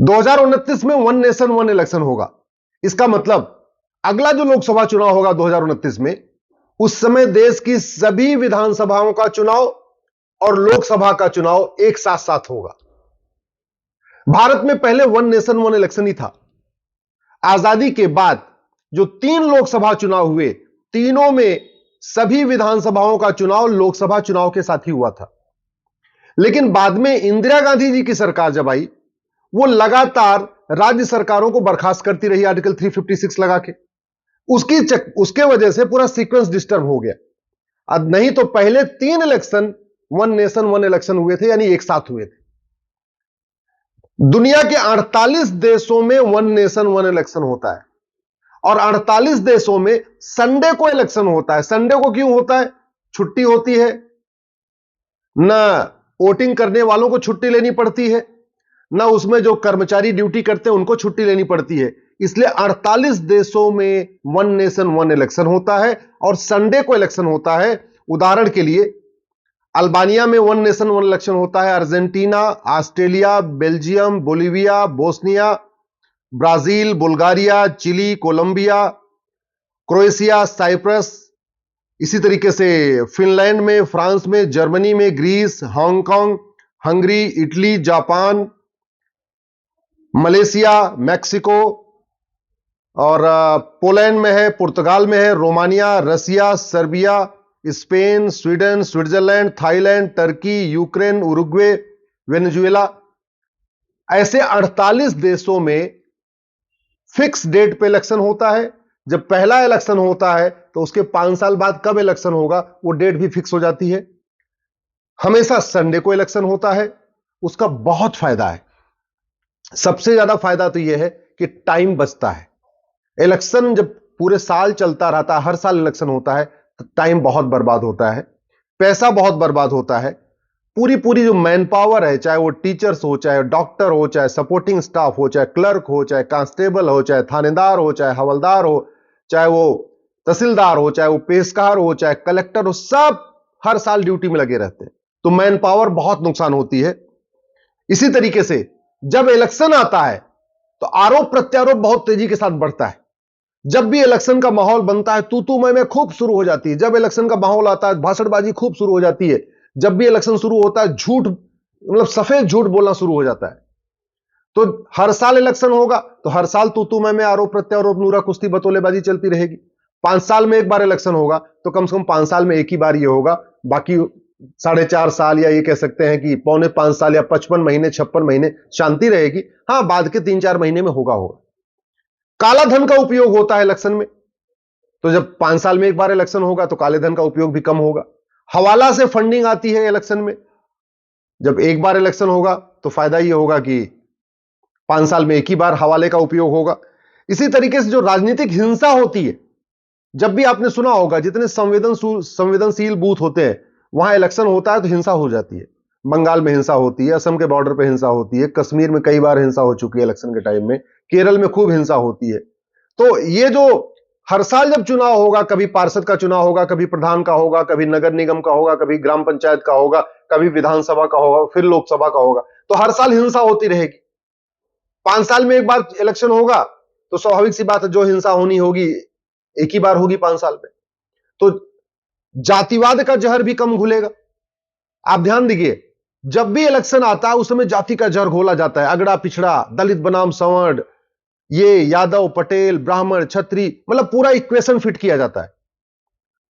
2029 में one nation one election होगा। इसका मतलब अगला जो लोकसभा चुनाव होगा 2029 में, उस समय देश की सभी विधानसभाओं का चुनाव और लोकसभा का चुनाव एक साथ साथ होगा। भारत में पहले वन नेशन वन इलेक्शन ही था। आजादी के बाद जो 3 लोकसभा चुनाव हुए, तीनों में सभी विधानसभाओं का चुनाव लोकसभा चुनाव के साथ ही हुआ था। लेकिन बाद में इंदिरा गांधी जी की सरकार जब आई, वो लगातार राज्य सरकारों को बर्खास्त करती रही आर्टिकल 356 लगा के। उसके वजह से पूरा सीक्वेंस डिस्टर्ब हो गया। अब नहीं तो पहले 3 election one nation one election हुए थे, यानी एक साथ हुए थे। दुनिया के 48 देशों में वन नेशन वन इलेक्शन होता है और 48 देशों में संडे को इलेक्शन होता है। संडे को क्यों होता है? छुट्टी होती है ना, वोटिंग करने वालों को छुट्टी लेनी पड़ती है, ना उसमें जो कर्मचारी ड्यूटी करते हैं उनको छुट्टी लेनी पड़ती है। इसलिए 48 देशों में वन नेशन वन इलेक्शन होता है और संडे को इलेक्शन होता है। उदाहरण के लिए अल्बानिया में वन नेशन वन इलेक्शन होता है, Argentina, Australia, Belgium, Bolivia, Bosnia, Brazil, Bulgaria, Chile, Colombia, Croatia, Cyprus, इसी तरीके से फिनलैंड में, फ्रांस में, जर्मनी में, Greece, Hong Kong, Hungary, Italy, Japan, Malaysia, Mexico और पोलैंड में है, पुर्तगाल में है, Romania, Russia, Serbia, Spain, Sweden, Switzerland, Thailand, Turkey, Ukraine, Uruguay, Venezuela. ऐसे 48 देशों में फिक्स डेट पे इलेक्शन होता है। जब पहला इलेक्शन होता है तो उसके 5 साल बाद कब इलेक्शन होगा वो डेट भी फिक्स हो जाती है। हमेशा संडे को इलेक्शन होता है। उसका बहुत फायदा है। सबसे ज्यादा फायदा तो यह है कि टाइम बचता है। इलेक्शन जब पूरे साल चलता रहता है, हर साल इलेक्शन होता है, तो टाइम बहुत बर्बाद होता है, पैसा बहुत बर्बाद होता है। पूरी जो मैन पावर है, चाहे वो टीचर्स हो, चाहे डॉक्टर हो, चाहे सपोर्टिंग स्टाफ हो, चाहे क्लर्क हो, चाहे कांस्टेबल हो, चाहे थानेदार हो, चाहे हवलदार हो, चाहे वो तहसीलदार हो, चाहे वो पेशकार हो, चाहे कलेक्टर हो, सब हर साल ड्यूटी में लगे रहते हैं। तो मैन पावर बहुत नुकसान होती है। इसी तरीके से जब इलेक्शन आता है तो आरोप प्रत्यारोप बहुत तेजी के साथ बढ़ता है। जब भी इलेक्शन का माहौल बनता है, तू तू मैं खूब शुरू हो जाती है। जब इलेक्शन का माहौल आता है, भाषणबाजी खूब शुरू हो जाती है। जब भी इलेक्शन शुरू होता है, झूठ, मतलब सफेद झूठ बोलना शुरू हो जाता है। तो हर साल इलेक्शन होगा तो हर साल तू मैं आरोप प्रत्यारोप, नूरा कुश्ती, बतौलेबाजी चलती रहेगी। 5 साल में एक बार इलेक्शन होगा तो कम से कम 5 साल में एक ही बार ये होगा। बाकी 4.5 साल या ये कह सकते हैं कि 4.25 साल या 55 महीने 56 महीने शांति रहेगी। हां, बाद के 3-4 महीने में होगा। काला धन का उपयोग होता है इलेक्शन में, तो जब 5 साल में एक बार इलेक्शन होगा तो काले धन का उपयोग भी कम होगा। हवाला से फंडिंग आती है इलेक्शन में। जब एक बार इलेक्शन होगा तो फायदा यह होगा कि 5 साल में एक ही बार हवाले का उपयोग होगा। इसी तरीके से जो राजनीतिक हिंसा होती है, जब भी आपने सुना होगा, जितने संवेदनशील बूथ होते हैं वहां इलेक्शन होता है तो हिंसा हो जाती है। बंगाल में हिंसा होती है, असम के बॉर्डर पे हिंसा होती है, कश्मीर में कई बार हिंसा हो चुकी है इलेक्शन के टाइम में, केरल में खूब हिंसा होती है। तो ये जो हर साल जब चुनाव होगा, कभी पार्षद का चुनाव होगा, कभी प्रधान का होगा, कभी नगर निगम का होगा, कभी ग्राम पंचायत का होगा, कभी विधानसभा का होगा, फिर लोकसभा का होगा, तो हर साल हिंसा होती रहेगी। 5 साल में एक बार इलेक्शन होगा तो स्वाभाविक सी बात है, जो हिंसा होनी होगी एक ही बार होगी 5 साल में। तो जातिवाद का जहर भी कम घुलेगा। आप ध्यान दीजिए, जब भी इलेक्शन आता है उस समय जाति का जहर घोला जाता है। अगड़ा पिछड़ा, दलित बनाम सवर्ण, ये यादव, पटेल, ब्राह्मण, क्षत्रिय, मतलब पूरा इक्वेशन फिट किया जाता है।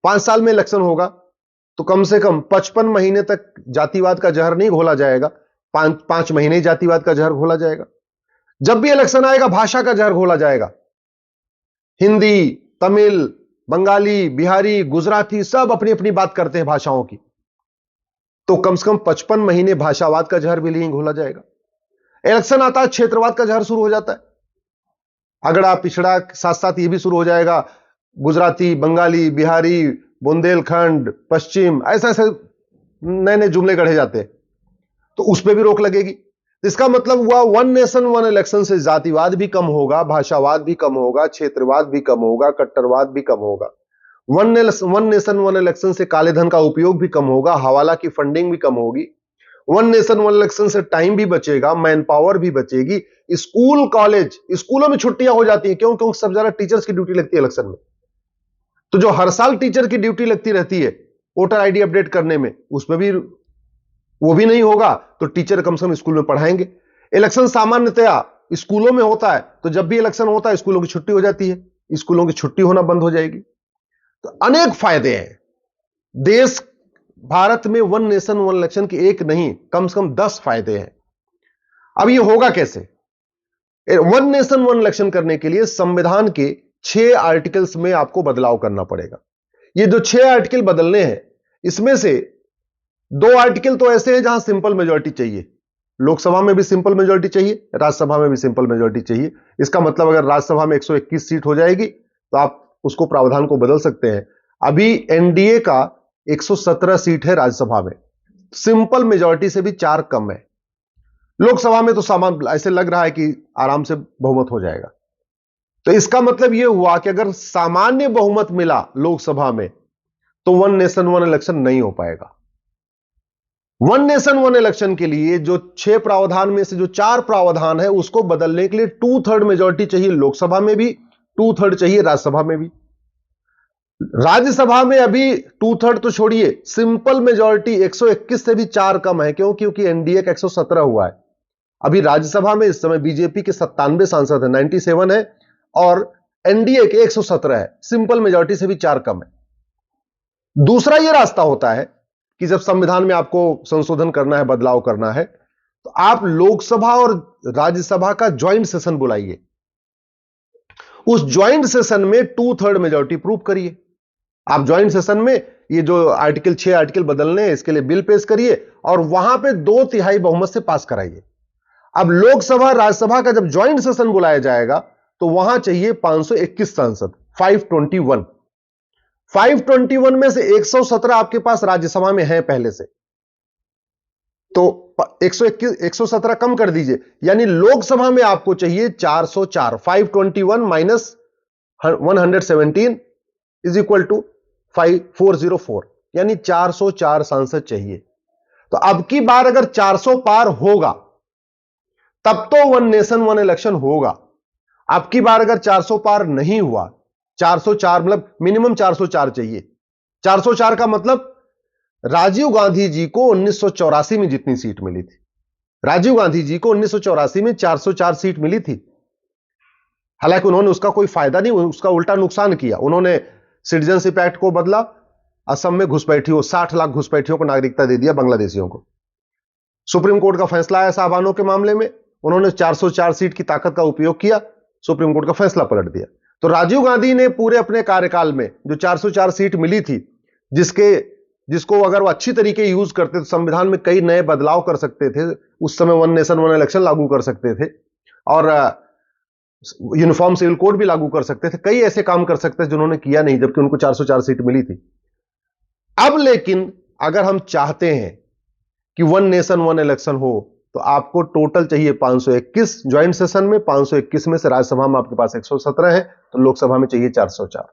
5 साल में इलेक्शन होगा तो कम से कम 55 महीने तक जातिवाद का जहर नहीं घोला जाएगा, 5 महीने जातिवाद का जहर घोला जाएगा। जब भी इलेक्शन आएगा भाषा का जहर घोला जाएगा। हिंदी, तमिल, बंगाली, बिहारी, गुजराती सब अपनी अपनी बात करते हैं भाषाओं की, तो कम से कम 55 महीने भाषावाद का जहर भी नहीं घोला जाएगा। इलेक्शन आता है, क्षेत्रवाद का जहर शुरू हो जाता है। अगड़ा पिछड़ा साथ साथ ये भी शुरू हो जाएगा, गुजराती, बंगाली, बिहारी, बुंदेलखंड, पश्चिम, ऐसे ऐसे नए नए जुमले गढ़े जाते हैं, तो उस पर भी रोक लगेगी। इसका मतलब हुआ वन नेशन वन इलेक्शन से जातिवाद भी कम होगा, भाषावाद भी कम होगा, क्षेत्रवाद भी कम होगा, कट्टरवाद भी कम होगा। वन नेशन वन इलेक्शन से काले धन का उपयोग भी कम होगा, हवाला की फंडिंग भी कम होगी। वन नेशन वन इलेक्शन से टाइम भी बचेगा, मैन पावर भी बचेगी, स्कूल कॉलेज, स्कूलों में छुट्टियां हो जाती हैं। क्यों? क्योंकि सबसे ज्यादा टीचर्स की ड्यूटी लगती है इलेक्शन में। तो जो हर साल टीचर की ड्यूटी लगती रहती है वोटर आईडी अपडेट करने में, उसमें भी वो भी नहीं होगा, तो टीचर कम से कम स्कूल में पढ़ाएंगे। इलेक्शन सामान्यतया स्कूलों में होता है, तो जब भी इलेक्शन होता है स्कूलों की छुट्टी हो जाती है, स्कूलों की छुट्टी होना बंद हो जाएगी। तो अनेक फायदे हैं। देश भारत में वन नेशन वन इलेक्शन के एक नहीं, कम से कम 10 फायदे हैं। अब ये होगा कैसे? वन नेशन वन इलेक्शन करने के लिए संविधान के 6 आर्टिकल्स में आपको बदलाव करना पड़ेगा। ये जो 6 आर्टिकल बदलने हैं, इसमें से 2 आर्टिकल तो ऐसे हैं जहां सिंपल मेजॉरिटी चाहिए। लोकसभा में भी सिंपल मेजॉरिटी चाहिए, राज्यसभा में भी सिंपल मेजॉरिटी चाहिए। इसका मतलब अगर राज्यसभा में 121 सीट हो जाएगी तो आप उसको प्रावधान को बदल सकते हैं। अभी एनडीए का 117 सीट है राज्यसभा में, सिंपल मेजॉरिटी से भी 4 कम है। लोकसभा में तो सामान्य ऐसे लग रहा है कि आराम से बहुमत हो जाएगा। तो इसका मतलब यह हुआ कि अगर सामान्य बहुमत मिला लोकसभा में तो वन नेशन वन इलेक्शन नहीं हो पाएगा। वन नेशन वन इलेक्शन के लिए जो 6 प्रावधान में से जो 4 प्रावधान है उसको बदलने के लिए 2/3 मेजॉरिटी चाहिए लोकसभा में भी, 2/3 चाहिए राज्यसभा में भी। राज्यसभा में अभी 2/3 तो छोड़िए, सिंपल मेजॉरिटी 121 से भी 4 कम है। क्यों? क्योंकि एनडीए का 117 हुआ है। अभी राज्यसभा में इस समय बीजेपी के 97 सांसद है, 97 है, और एनडीए के 117 है, सिंपल मेजॉरिटी से भी 4 कम है। दूसरा यह रास्ता होता है कि जब संविधान में आपको संशोधन करना है, बदलाव करना है, तो आप लोकसभा और राज्यसभा का ज्वाइंट सेशन बुलाइए। उस ज्वाइंट सेशन में 2/3 मेजॉरिटी प्रूव करिए। आप ज्वाइंट सेशन में ये जो 6 आर्टिकल बदलने हैं इसके लिए बिल पेश करिए और वहां पे 2/3 बहुमत से पास कराइए। अब लोकसभा राज्यसभा का जब ज्वाइंट सेशन बुलाया जाएगा तो वहां चाहिए 521 सांसद, 521। 521 में से 117 आपके पास राज्यसभा में है पहले से, तो 117 कम कर दीजिए, यानी लोकसभा में आपको चाहिए 404। 521 माइनस 117 इज इक्वल टू 404, यानी 404 सांसद चाहिए। तो अब की बार अगर 400 पार होगा तब तो वन नेशन वन इलेक्शन होगा। अब की बार अगर 400 पार नहीं हुआ, 404 मतलब मिनिमम 404 चाहिए। 404 का मतलब राजीव गांधी जी को 1984 में जितनी सीट मिली थी, राजीव गांधी जी को 1984 में 404 सीट मिली थी। हालांकि उन्होंने उसका कोई फायदा नहीं, उसका उल्टा नुकसान किया। उन्होंने सिटीजनशिप एक्ट को बदला, असम में घुसपैठियों 60 लाख घुसपैठियों को नागरिकता दे दिया, बांग्लादेशियों को। सुप्रीम कोर्ट का फैसला आया साहबानों के मामले में, उन्होंने 404 सीट की ताकत का उपयोग किया, सुप्रीम कोर्ट का फैसला पलट दिया। तो राजीव गांधी ने पूरे अपने कार्यकाल में जो 404 सीट मिली थी, जिसको अगर वो अच्छी तरीके यूज करते तो संविधान में कई नए बदलाव कर सकते थे। उस समय वन नेशन वन इलेक्शन लागू कर सकते थे और यूनिफॉर्म सिविल कोड भी लागू कर सकते थे, कई ऐसे काम कर सकते थे जिन्होंने किया नहीं, जबकि उनको 404 सीट मिली थी। अब लेकिन अगर हम चाहते हैं कि वन नेशन वन इलेक्शन हो तो आपको टोटल चाहिए 521 ज्वाइंट सेशन में, 521 में से राज्यसभा में आपके पास 117 है, तो लोकसभा में चाहिए 404।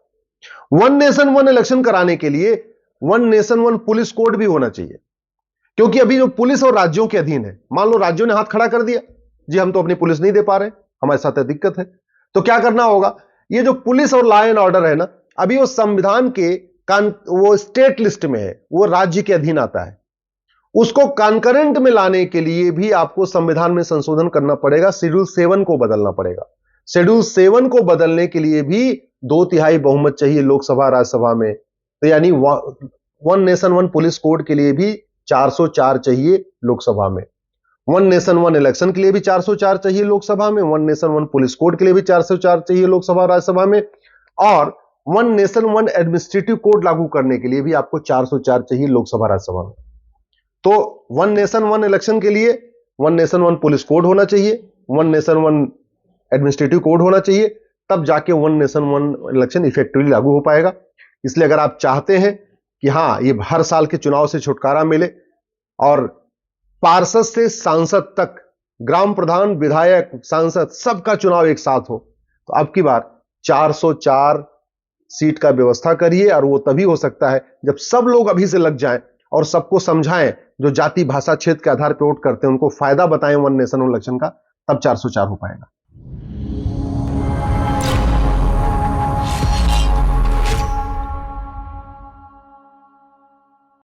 वन नेशन वन इलेक्शन कराने के लिए one nation one police code भी होना चाहिए, क्योंकि अभी जो पुलिस और राज्यों के अधीन है, मान लो राज्यों ने हाथ खड़ा कर दिया, जी हम तो अपनी पुलिस नहीं दे पा रहे, हमारे साथ दिक्कत है, तो क्या करना होगा? ये जो पुलिस और लॉ एंड ऑर्डर है ना, अभी वो संविधान के वो स्टेट लिस्ट में है, वो राज्य के अधीन आता है। उसको कॉन्करेंट में लाने के लिए भी आपको संविधान में संशोधन करना पड़ेगा, शेड्यूल 7 को बदलना पड़ेगा। शेड्यूल 7 को बदलने के लिए भी 2/3 बहुमत चाहिए लोकसभा राज्यसभा में, तो यानी one nation one police code के लिए भी 404 चाहिए लोकसभा में, वन नेशन वन इलेक्शन के लिए भी 404 चाहिए लोकसभा में, one nation one police code के लिए भी 404 चाहिए लोकसभा राज्यसभा में, और one nation one administrative code लागू करने के लिए भी आपको 404 चाहिए लोकसभा राज्यसभा में। तो वन नेशन वन इलेक्शन के लिए one nation one police code होना चाहिए, one nation one administrative code होना चाहिए, तब जाके one nation one election effectively लागू हो पाएगा। इसलिए अगर आप चाहते हैं कि हां ये हर साल के चुनाव से छुटकारा मिले और पार्षद से सांसद तक, ग्राम प्रधान विधायक सांसद सबका चुनाव एक साथ हो, तो अब की बार 404 सीट का व्यवस्था करिए। और वो तभी हो सकता है जब सब लोग अभी से लग जाएं और सबको समझाएं, जो जाति भाषा क्षेत्र के आधार पर वोट करते हैं उनको फायदा बताएं वन नेशन वन इलेक्शन का, तब 404 हो पाएगा।